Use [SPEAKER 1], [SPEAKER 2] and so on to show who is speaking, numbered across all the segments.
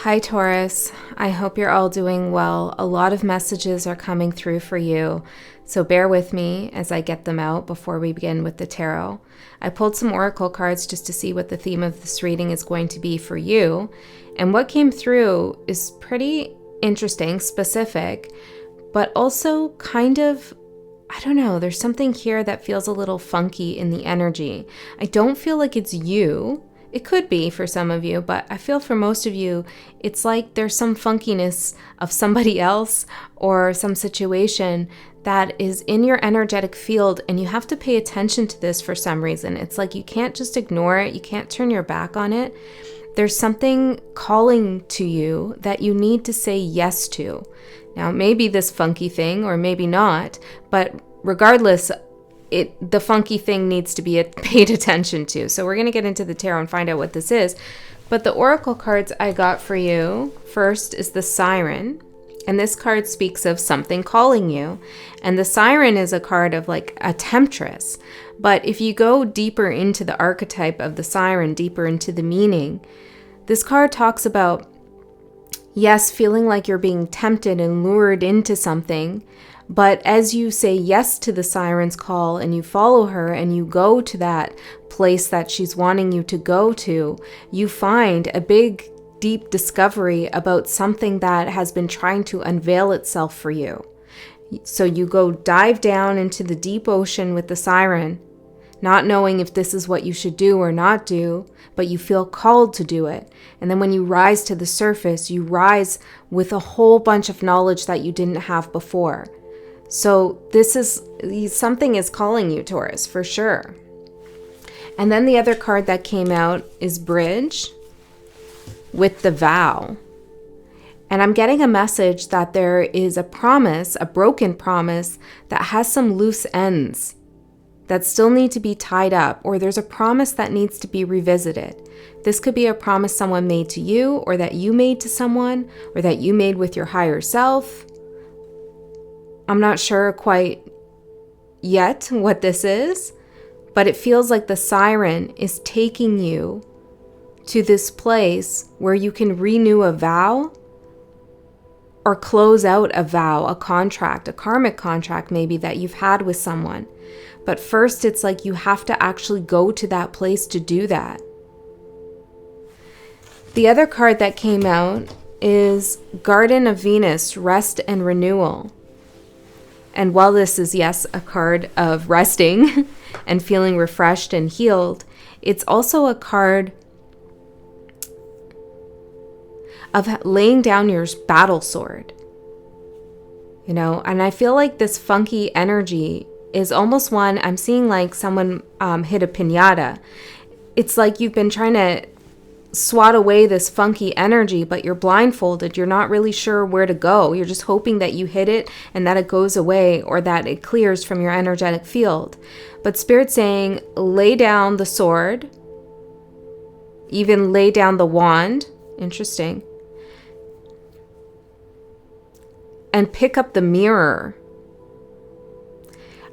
[SPEAKER 1] Hi Taurus, I hope you're all doing well. A lot of messages are coming through for you, so bear with me as I get them out before we begin with the tarot. I pulled some oracle cards just to see what the theme of this reading is going to be for you, and what came through is pretty interesting, specific, but also kind of, I don't know, there's something here that feels a little funky in the energy. I don't feel like it's you. It could be for some of you, but I feel for most of you, it's like there's some funkiness of somebody else or some situation that is in your energetic field, and you have to pay attention to this for some reason. It's like you can't just ignore it. You can't turn your back on it. There's something calling to you that you need to say yes to. Now, maybe this funky thing or maybe not, but regardless, the funky thing needs to be paid attention to. So we're going to get into the tarot and find out what this is. But the oracle cards I got for you first is the Siren. And this card speaks of something calling you. And the Siren is a card of like a temptress. But if you go deeper into the archetype of the Siren, deeper into the meaning, this card talks about, yes, feeling like you're being tempted and lured into something. But as you say yes to the Siren's call and you follow her and you go to that place that she's wanting you to go to, you find a big, deep discovery about something that has been trying to unveil itself for you. So you go dive down into the deep ocean with the Siren, not knowing if this is what you should do or not do, but you feel called to do it. And then when you rise to the surface, you rise with a whole bunch of knowledge that you didn't have before. So something is calling you, Taurus, for sure. And then the other card that came out is Bridge with the Vow. And I'm getting a message that there is a promise, a broken promise that has some loose ends that still need to be tied up, or there's a promise that needs to be revisited. This could be a promise someone made to you, or that you made to someone, or that you made with your higher self. I'm not sure quite yet what this is, but it feels like the Siren is taking you to this place where you can renew a vow or close out a vow, a contract, a karmic contract maybe that you've had with someone. But first, it's like you have to actually go to that place to do that. The other card that came out is Garden of Venus, Rest and Renewal. And while this is, yes, a card of resting and feeling refreshed and healed, it's also a card of laying down your battle sword. You know, and I feel like this funky energy is almost one, I'm seeing like someone hit a piñata. It's like you've been trying to swat away this funky energy, but you're blindfolded. You're not really sure where to go. You're just hoping that you hit it and that it goes away or that it clears from your energetic field. But Spirit's saying, lay down the sword, even lay down the wand. Interesting. And pick up the mirror.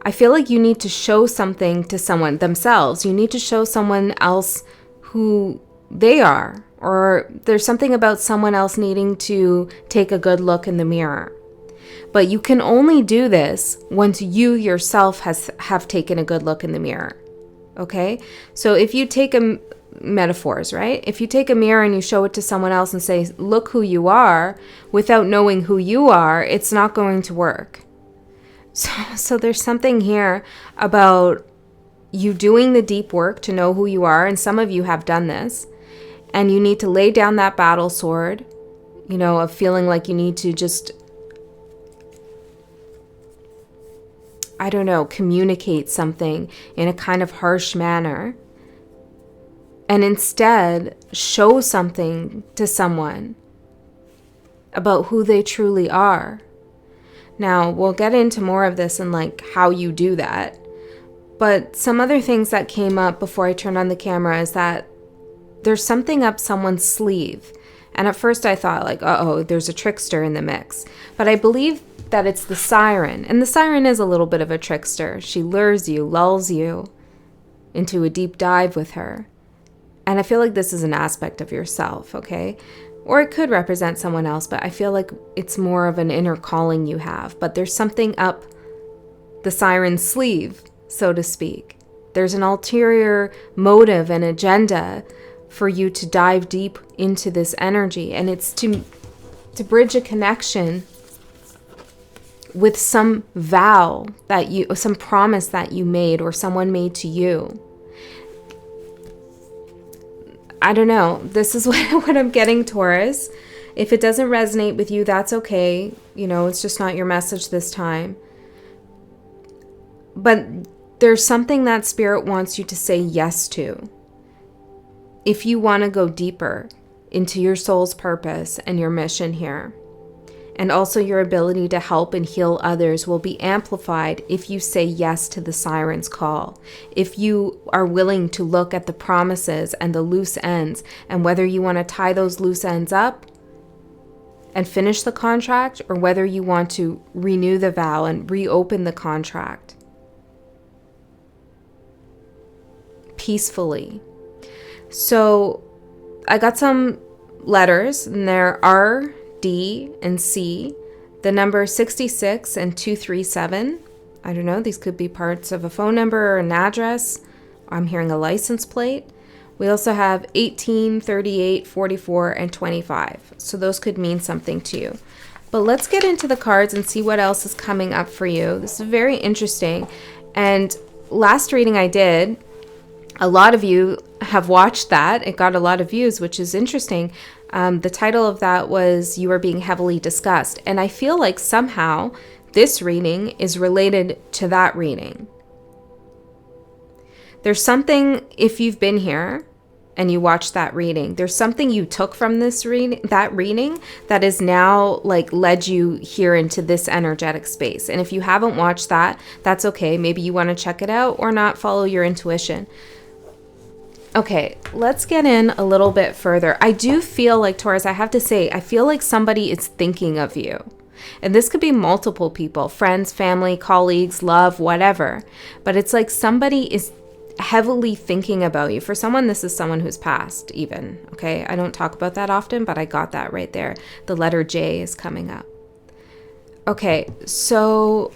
[SPEAKER 1] I feel like you need to show something to someone themselves. You need to show someone else who they are, or there's something about someone else needing to take a good look in the mirror. But you can only do this once you yourself have taken a good look in the mirror. Okay? So if you take metaphors, right? If you take a mirror and you show it to someone else and say, look who you are, without knowing who you are, it's not going to work. So there's something here about you doing the deep work to know who you are, and some of you have done this. And you need to lay down that battle sword, you know, of feeling like you need to just, I don't know, communicate something in a kind of harsh manner. And instead, show something to someone about who they truly are. Now, we'll get into more of this and like how you do that. But some other things that came up before I turned on the camera is that there's something up someone's sleeve. And at first I thought like, uh-oh, there's a trickster in the mix. But I believe that it's the Siren. And the Siren is a little bit of a trickster. She lures you, lulls you into a deep dive with her. And I feel like this is an aspect of yourself, okay? Or it could represent someone else, but I feel like it's more of an inner calling you have. But there's something up the siren's sleeve, so to speak. There's an ulterior motive and agenda for you to dive deep into this energy. And it's to bridge a connection with some vow that you, some promise that you made or someone made to you. I don't know. This is what I'm getting, Taurus. If it doesn't resonate with you, that's okay. You know, it's just not your message this time. But there's something that Spirit wants you to say yes to. If you want to go deeper into your soul's purpose and your mission here. And also your ability to help and heal others will be amplified if you say yes to the siren's call. If you are willing to look at the promises and the loose ends, and whether you want to tie those loose ends up and finish the contract, or whether you want to renew the vow and reopen the contract peacefully. So I got some letters, and there are D and C, the number 66 and 237. I don't know, these could be parts of a phone number or an address. I'm hearing a license plate. We also have 18, 38, 44, and 25. So those could mean something to you. But let's get into the cards and see what else is coming up for you. This is very interesting. And last reading I did, a lot of you have watched that. It got a lot of views, which is interesting. The title of that was You Are Being Heavily Discussed. And I feel like somehow this reading is related to that reading. There's something, if you've been here and you watched that reading, there's something you took from this reading that is now like led you here into this energetic space. And if you haven't watched that, that's okay. Maybe you want to check it out or not, follow your intuition. Okay, let's get in a little bit further. I do feel like, Taurus, I have to say, I feel like somebody is thinking of you. And this could be multiple people, friends, family, colleagues, love, whatever. But it's like somebody is heavily thinking about you. For someone, this is someone who's passed even, okay? I don't talk about that often, but I got that right there. The letter J is coming up. Okay, so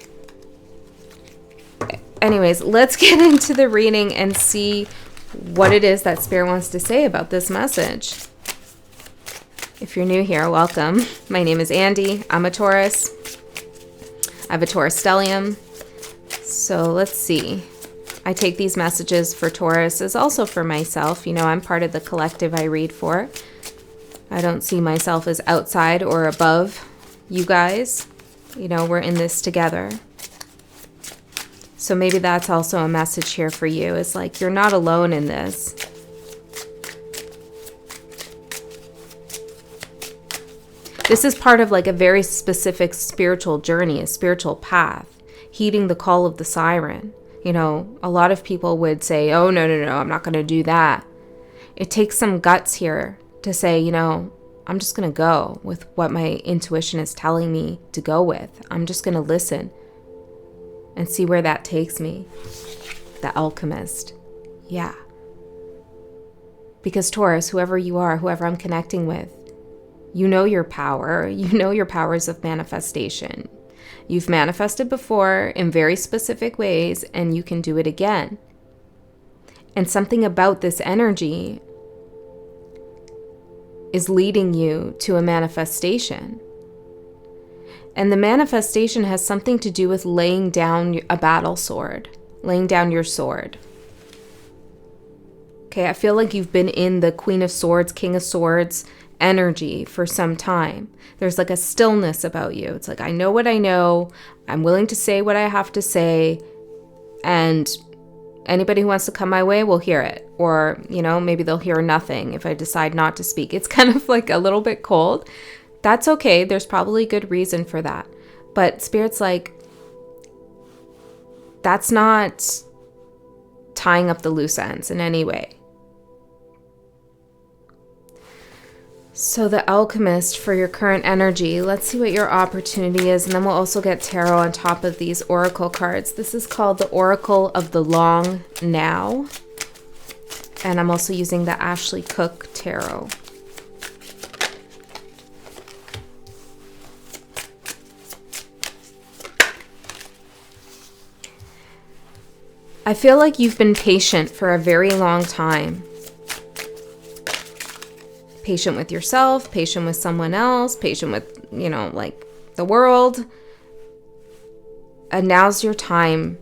[SPEAKER 1] anyways, let's get into the reading and see what it is that Spirit wants to say about this message. If you're new here, welcome. My name is Andy. I'm a Taurus. I have a Taurus stellium. So let's see. I take these messages for Taurus as also for myself. You know, I'm part of the collective I read for. I don't see myself as outside or above you guys. You know, we're in this together. So maybe that's also a message here for you. It's like you're not alone in this. This is part of like a very specific spiritual journey, a spiritual path, heeding the call of the siren. You know, a lot of people would say, oh, no, I'm not going to do that. It takes some guts here to say, you know, I'm just going to go with what my intuition is telling me to go with. I'm just going to listen and see where that takes me. The alchemist. Yeah. Because Taurus, whoever you are, whoever I'm connecting with, you know your power. You know your powers of manifestation. You've manifested before in very specific ways, and you can do it again. And something about this energy is leading you to a manifestation. And the manifestation has something to do with laying down a battle sword, laying down your sword. Okay, I feel like you've been in the Queen of Swords, King of Swords energy for some time. There's like a stillness about you. It's like, I know what I know. I'm willing to say what I have to say. And anybody who wants to come my way will hear it. Or, you know, maybe they'll hear nothing if I decide not to speak. It's kind of like a little bit cold. That's okay. There's probably good reason for that. But Spirit's like, that's not tying up the loose ends in any way. So the alchemist for your current energy, let's see what your opportunity is, and then we'll also get tarot on top of these oracle cards. This is called the Oracle of the Long Now, and I'm also using the Ashley Cook Tarot. I feel like you've been patient for a very long time. Patient with yourself, patient with someone else, patient with, you know, like the world. And now's your time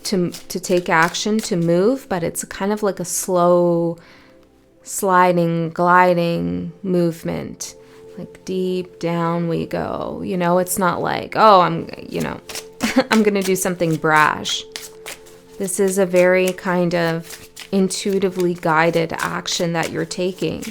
[SPEAKER 1] to take action, to move, but it's kind of like a slow sliding, gliding movement. Like deep down we go. You know, it's not like, oh, I'm going to do something brash. This is a very kind of intuitively guided action that you're taking.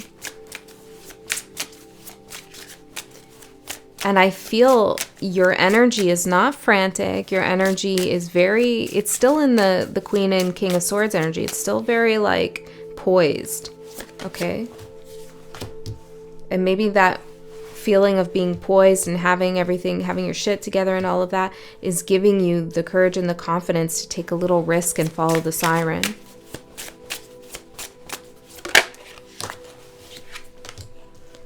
[SPEAKER 1] And I feel your energy is not frantic. Your energy is it's still in the Queen and King of Swords energy. It's still very like poised. Okay. And maybe that feeling of being poised and having your shit together and all of that is giving you the courage and the confidence to take a little risk and follow the siren.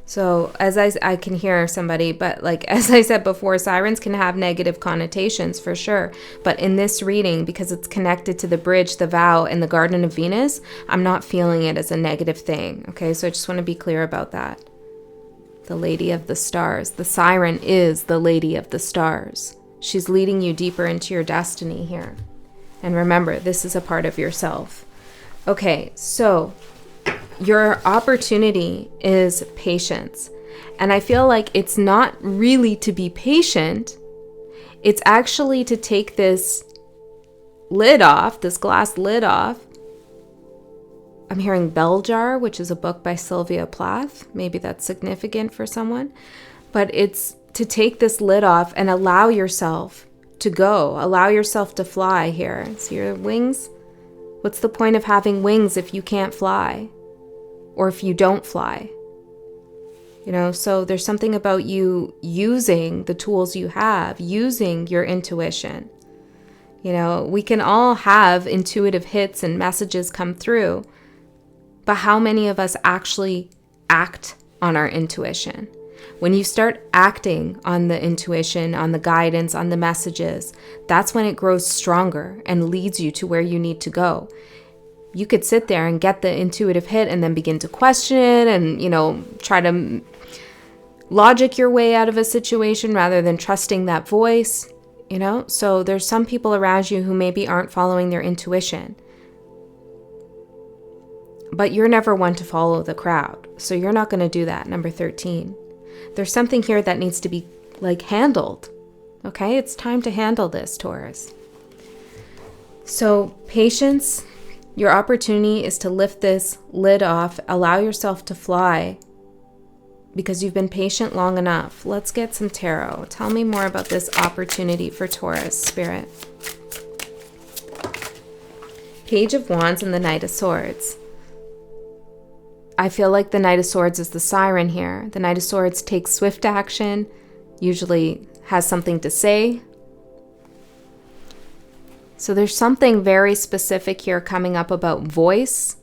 [SPEAKER 1] So as I can hear somebody, but like, as I said before, sirens can have negative connotations for sure. But in this reading, because it's connected to the bridge, the vow, and the Garden of Venus, I'm not feeling it as a negative thing. Okay, so I just want to be clear about that. The Lady of the Stars. The siren is the Lady of the Stars. She's leading you deeper into your destiny here. And remember, this is a part of yourself. Okay, so your opportunity is patience. And I feel like it's not really to be patient. It's actually to take this lid off, this glass lid off. I'm hearing Bell Jar, which is a book by Sylvia Plath. Maybe that's significant for someone. But it's to take this lid off and allow yourself to go. Allow yourself to fly here. See your wings? What's the point of having wings if you can't fly? Or if you don't fly? You know, so there's something about you using the tools you have, using your intuition. You know, we can all have intuitive hits and messages come through, but how many of us actually act on our intuition? When you start acting on the intuition, on the guidance, on the messages, that's when it grows stronger and leads you to where you need to go. You could sit there and get the intuitive hit and then begin to question it and, you know, try to logic your way out of a situation rather than trusting that voice, you know? So there's some people around you who maybe aren't following their intuition. But you're never one to follow the crowd. So you're not going to do that, number 13. There's something here that needs to be, like, handled. Okay? It's time to handle this, Taurus. So patience. Your opportunity is to lift this lid off, allow yourself to fly because you've been patient long enough. Let's get some tarot. Tell me more about this opportunity for Taurus, Spirit. Page of Wands and the Knight of Swords. I feel like the Knight of Swords is the siren here. The Knight of Swords takes swift action, usually has something to say. So there's something very specific here coming up about voice,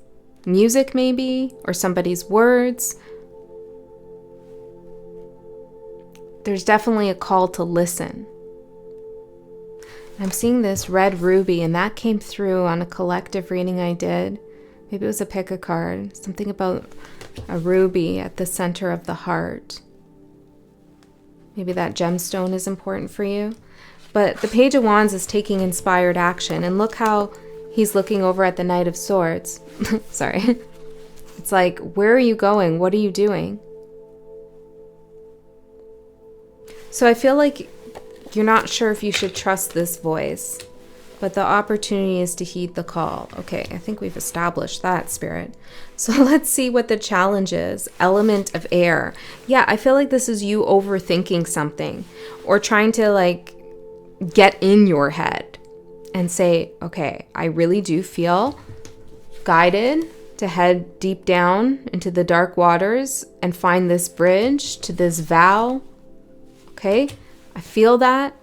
[SPEAKER 1] music maybe, or somebody's words. There's definitely a call to listen. I'm seeing this red ruby, and that came through on a collective reading I did. Maybe it was a pick a card. Something about a ruby at the center of the heart. Maybe that gemstone is important for you. But the Page of Wands is taking inspired action. And look how he's looking over at the Knight of Swords. Sorry. It's like, where are you going? What are you doing? So I feel like you're not sure if you should trust this voice. But the opportunity is to heed the call. Okay, I think we've established that, Spirit. So let's see what the challenge is. Element of air. Yeah, I feel like this is you overthinking something. Or trying to, like, get in your head and say, okay, I really do feel guided to head deep down into the dark waters and find this bridge to this vow. Okay, I feel that.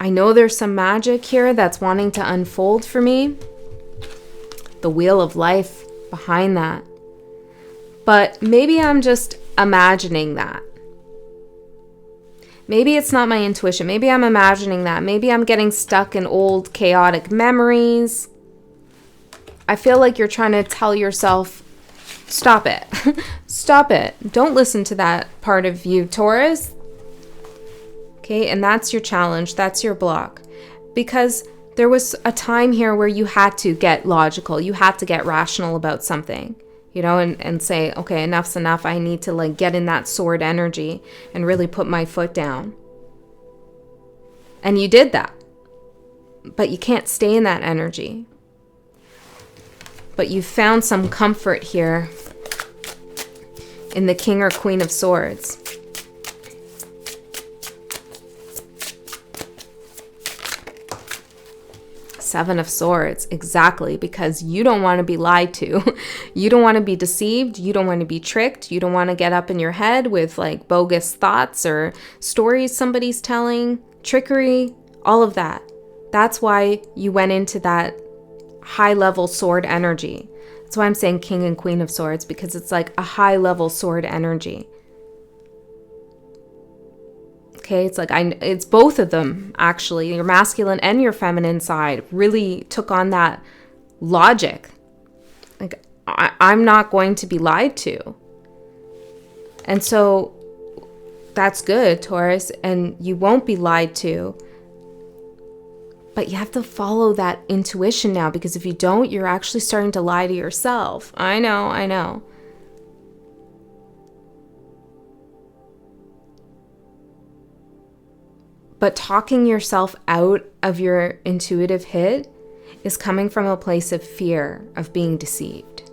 [SPEAKER 1] I know there's some magic here that's wanting to unfold for me. The wheel of life behind that. But maybe I'm just imagining that. Maybe it's not my intuition. Maybe I'm imagining that. Maybe I'm getting stuck in old chaotic memories. I feel like you're trying to tell yourself, stop it. Stop it. Don't listen to that part of you, Taurus. Okay, and that's your challenge. That's your block. Because there was a time here where you had to get logical. You had to get rational about something. You know, and say, okay, enough's enough. I need to like get in that sword energy and really put my foot down. And you did that. But you can't stay in that energy. But you found some comfort here in the King or Queen of Swords. Seven of Swords, exactly, because you don't want to be lied to. You don't want to be deceived. You don't want to be tricked. You don't want to get up in your head with like bogus thoughts or stories somebody's telling, trickery, all of that. That's why you went into that high level sword energy. That's why I'm saying King and Queen of Swords, because it's like a high level sword energy. Okay, it's like it's both of them, actually. Your masculine and your feminine side really took on that logic. Like, I'm not going to be lied to. And so that's good, Taurus, and you won't be lied to. But you have to follow that intuition now, because if you don't, you're actually starting to lie to yourself. I know. But talking yourself out of your intuitive hit is coming from a place of fear of being deceived.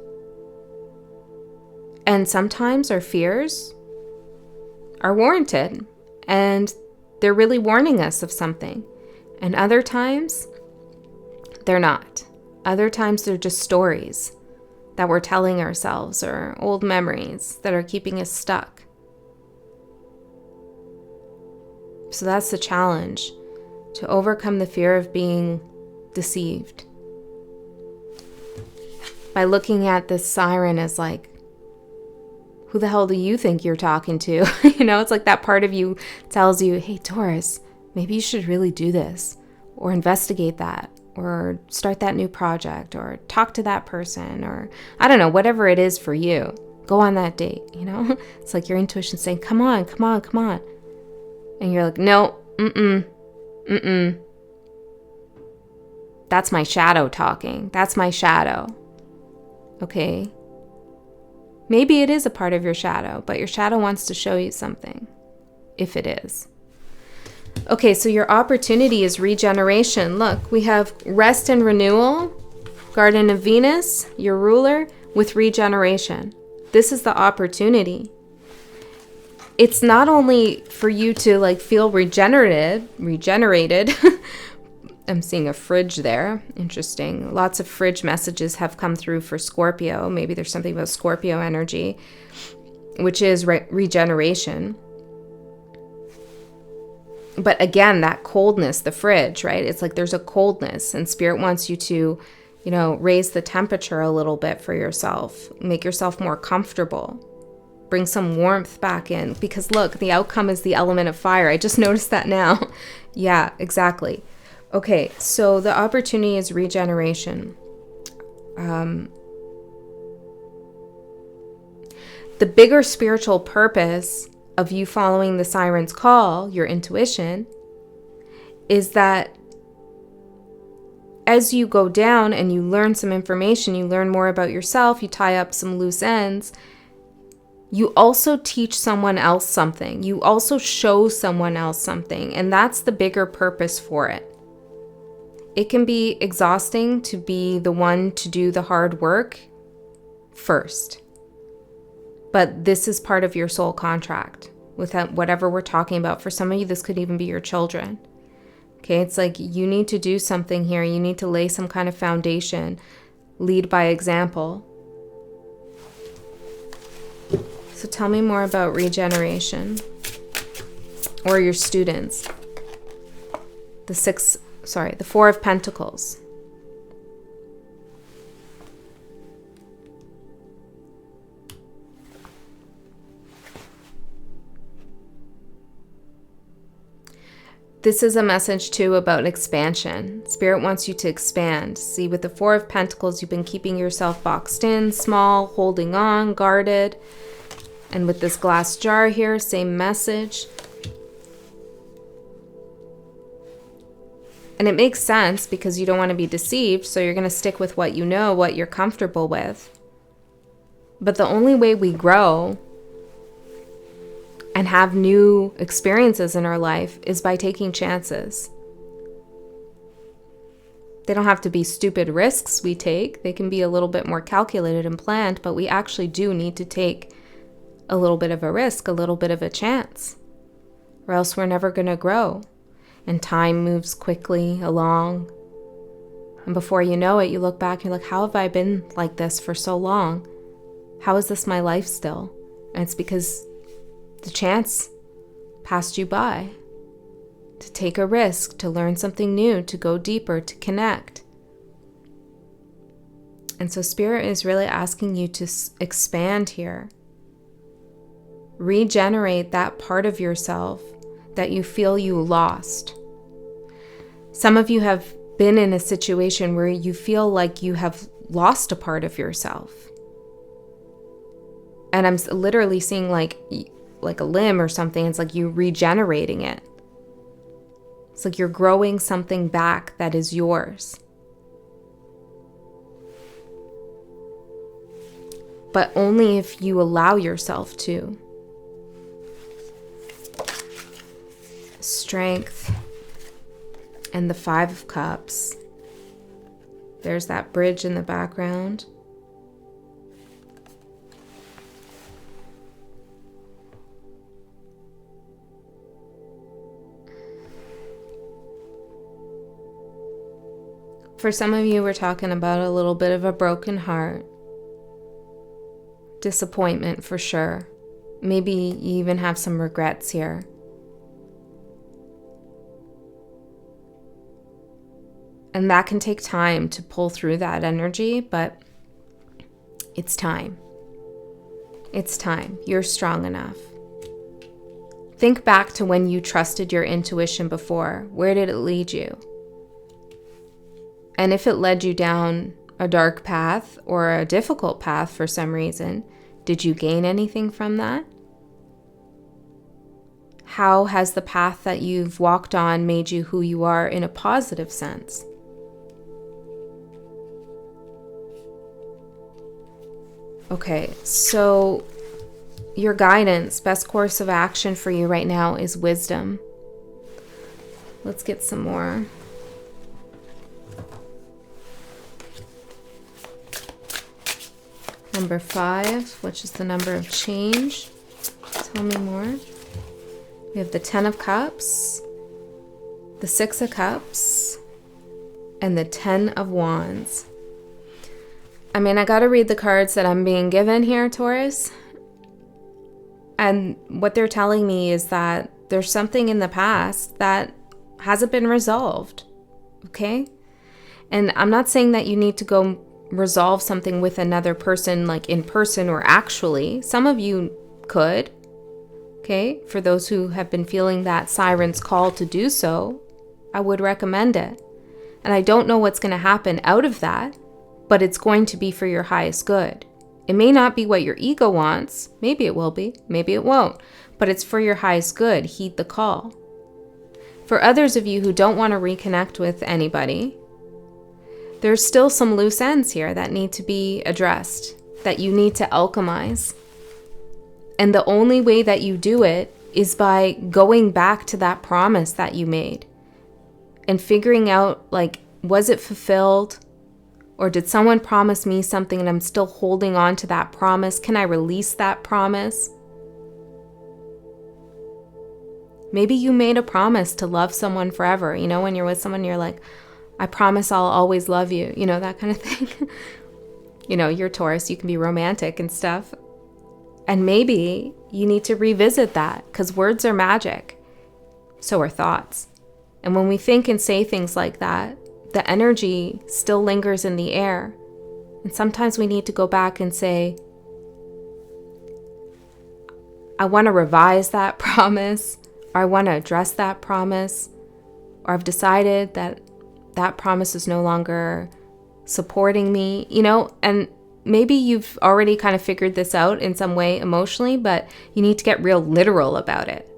[SPEAKER 1] And sometimes our fears are warranted and they're really warning us of something. And other times, they're not. Other times, they're just stories that we're telling ourselves or old memories that are keeping us stuck. So that's the challenge, to overcome the fear of being deceived. By looking at this siren as like, who the hell do you think you're talking to? You know, it's like that part of you tells you, hey, Taurus, maybe you should really do this, or investigate that, or start that new project, or talk to that person, or I don't know, whatever it is for you. Go on that date, you know? It's like your intuition saying, come on. And you're like, no, that's my shadow talking. That's my shadow. Okay? Maybe it is a part of your shadow, but your shadow wants to show you something, if it is. Okay, so your opportunity is regeneration. Look, we have rest and renewal, Garden of Venus, your ruler, with regeneration. This is the opportunity. It's not only for you to like feel regenerated. I'm seeing a fridge there. Interesting. Lots of fridge messages have come through for Scorpio. Maybe there's something about Scorpio energy, which is regeneration. But again, that coldness, the fridge, right? It's like there's a coldness, and Spirit wants you to, you know, raise the temperature a little bit for yourself. Make yourself more comfortable. Bring some warmth back in, because look, the outcome is the element of fire. I just noticed that now. Yeah, exactly. Okay, so the opportunity is regeneration. The bigger spiritual purpose of you following the siren's call, your intuition, is that as you go down and you learn some information, you learn more about yourself, you tie up some loose ends, you also teach someone else something. You also show someone else something. And that's the bigger purpose for it. It can be exhausting to be the one to do the hard work first. But this is part of your soul contract with whatever we're talking about. For some of you, this could even be your children. Okay, it's like you need to do something here. You need to lay some kind of foundation. Lead by example. So tell me more about regeneration or your students. The Four of Pentacles. This is a message too about expansion. Spirit wants you to expand. See, with the Four of Pentacles, you've been keeping yourself boxed in, small, holding on, guarded. And with this glass jar here, same message. And it makes sense because you don't want to be deceived, so you're going to stick with what you know, what you're comfortable with. But the only way we grow and have new experiences in our life is by taking chances. They don't have to be stupid risks we take. They can be a little bit more calculated and planned, but we actually do need to take a little bit of a risk, a little bit of a chance, or else we're never going to grow. And time moves quickly along. And before you know it, you look back and you're like, how have I been like this for so long? How is this my life still? And it's because the chance passed you by to take a risk, to learn something new, to go deeper, to connect. And so Spirit is really asking you to expand here. Regenerate that part of yourself that you feel you lost. Some of you have been in a situation where you feel like you have lost a part of yourself. And I'm literally seeing like a limb or something. It's like you regenerating it. It's like you're growing something back that is yours. But only if you allow yourself to. Strength and the Five of Cups. There's that bridge in the background. For some of you, we're talking about a little bit of a broken heart. Disappointment for sure. Maybe you even have some regrets here. And that can take time to pull through that energy, but it's time. It's time. You're strong enough. Think back to when you trusted your intuition before. Where did it lead you? And if it led you down a dark path or a difficult path for some reason, did you gain anything from that? How has the path that you've walked on made you who you are in a positive sense? Okay, so your guidance, best course of action for you right now is wisdom. Let's get some more. Number 5, which is the number of change. Tell me more. We have the 10 of Cups, the 6 of Cups, and the 10 of Wands. I mean, I gotta read the cards that I'm being given here, Taurus. And what they're telling me is that there's something in the past that hasn't been resolved, okay? And I'm not saying that you need to go resolve something with another person, like in person or actually. Some of you could, okay? For those who have been feeling that siren's call to do so, I would recommend it. And I don't know what's going to happen out of that, but it's going to be for your highest good. It may not be what your ego wants. Maybe it will be. Maybe it won't. But it's for your highest good. Heed the call. For others of you who don't want to reconnect with anybody, there's still some loose ends here that need to be addressed, that you need to alchemize. And the only way that you do it is by going back to that promise that you made and figuring out, like, was it fulfilled? Or did someone promise me something and I'm still holding on to that promise? Can I release that promise? Maybe you made a promise to love someone forever. You know, when you're with someone, you're like, I promise I'll always love you. You know, that kind of thing. You know, you're Taurus, you can be romantic and stuff. And maybe you need to revisit that, because words are magic. So are thoughts. And when we think and say things like that, the energy still lingers in the air. And sometimes we need to go back and say, I want to revise that promise, or I want to address that promise. or I've decided that that promise is no longer supporting me, and maybe you've already kind of figured this out in some way emotionally, but you need to get real literal about it.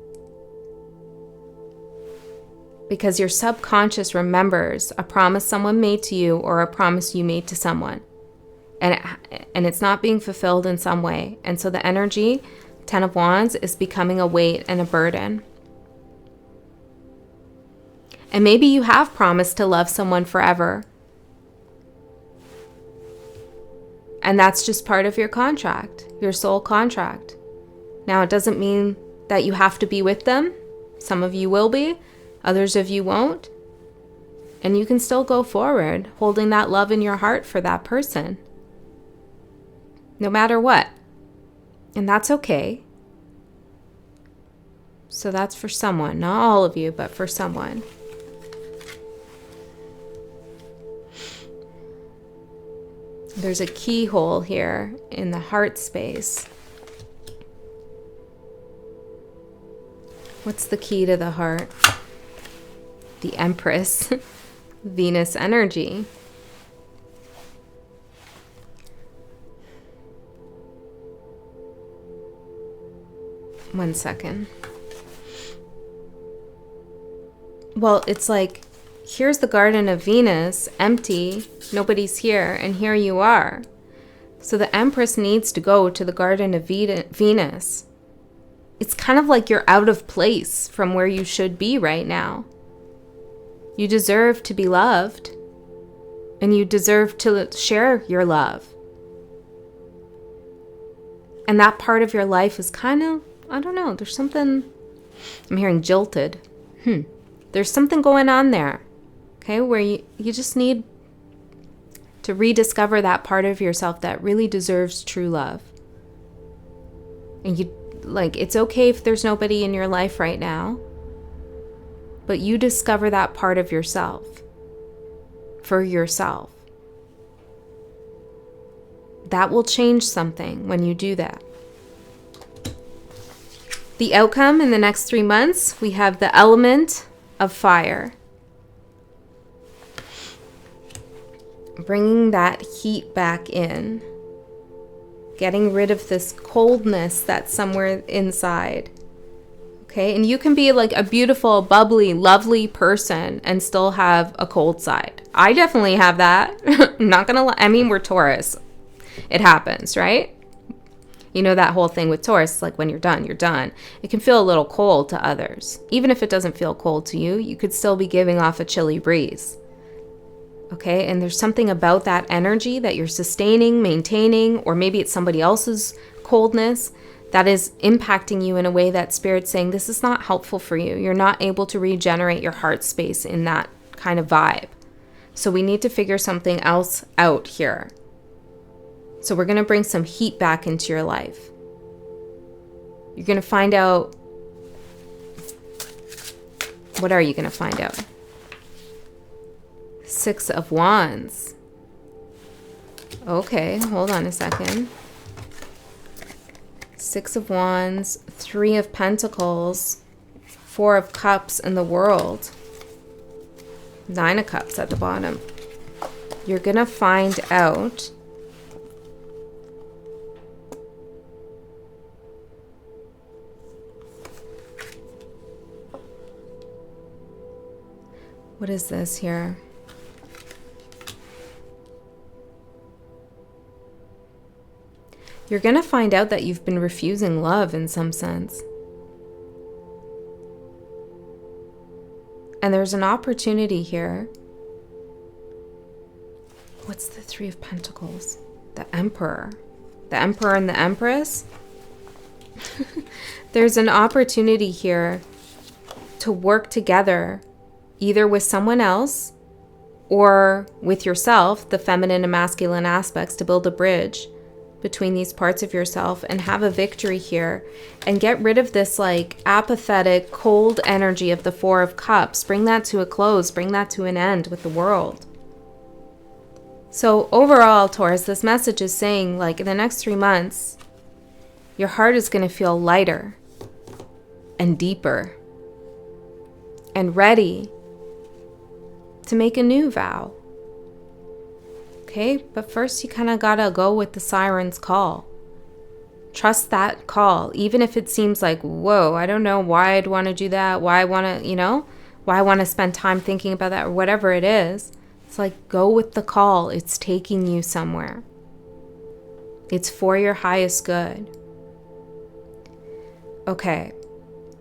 [SPEAKER 1] Because your subconscious remembers a promise someone made to you or a promise you made to someone. And it's not being fulfilled in some way. And so the energy, 10 of Wands, is becoming a weight and a burden. And maybe you have promised to love someone forever. And that's just part of your contract, your soul contract. Now, it doesn't mean that you have to be with them. Some of you will be. Others of you won't. And you can still go forward holding that love in your heart for that person. No matter what. And that's okay. So that's for someone. Not all of you, but for someone. There's a keyhole here in the heart space. What's the key to the heart? The Empress, Venus energy. One second. Well, it's like, here's the Garden of Venus, empty, nobody's here, and here you are. So the Empress needs to go to the Garden of Venus. It's kind of like you're out of place from where you should be right now. You deserve to be loved, and you deserve to share your love. And that part of your life is kind of, I don't know, there's something, I'm hearing jilted. There's something going on there, okay, where you just need to rediscover that part of yourself that really deserves true love. And it's okay if there's nobody in your life right now. But you discover that part of yourself for yourself. That will change something when you do that. The outcome in the next 3 months, we have the element of fire. Bringing that heat back in. Getting rid of this coldness that's somewhere inside. Okay, and you can be like a beautiful, bubbly, lovely person and still have a cold side. I definitely have that. I'm not gonna lie. I mean, we're Taurus. It happens, right? You know that whole thing with Taurus, like when you're done, you're done. It can feel a little cold to others. Even if it doesn't feel cold to you, you could still be giving off a chilly breeze. Okay, and there's something about that energy that you're sustaining, maintaining, or maybe it's somebody else's coldness that is impacting you in a way that Spirit's saying, this is not helpful for you. You're not able to regenerate your heart space in that kind of vibe. So we need to figure something else out here. So we're going to bring some heat back into your life. You're going to find out. What are you going to find out? 6 of Wands. Okay, hold on a second. 6 of Wands, 3 of Pentacles, 4 of Cups, and the World. 9 of Cups at the bottom. You're going to find out what is this here? You're going to find out that you've been refusing love in some sense. And there's an opportunity here. What's the 3 of Pentacles? The Emperor. The Emperor and the Empress. There's an opportunity here to work together, either with someone else or with yourself, the feminine and masculine aspects, to build a bridge between these parts of yourself and have a victory here and get rid of this like apathetic, cold energy of the 4 of Cups. Bring that to a close, bring that to an end with the World. So overall, Taurus, this message is saying, like, in the next 3 months, your heart is going to feel lighter and deeper and ready to make a new vow. Okay, but first you kind of gotta go with the siren's call. Trust that call, even if it seems like, whoa, I don't know why I'd want to do that, why I want to, why I want to spend time thinking about that, or whatever it is. It's like, go with the call. It's taking you somewhere. It's for your highest good. Okay,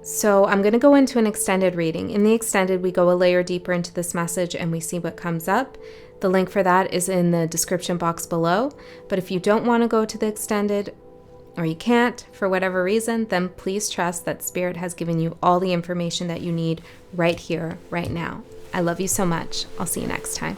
[SPEAKER 1] so I'm going to go into an extended reading. In the extended, we go a layer deeper into this message and we see what comes up. The link for that is in the description box below. But if you don't want to go to the extended, or you can't for whatever reason, then please trust that Spirit has given you all the information that you need right here, right now. I love you so much. I'll see you next time.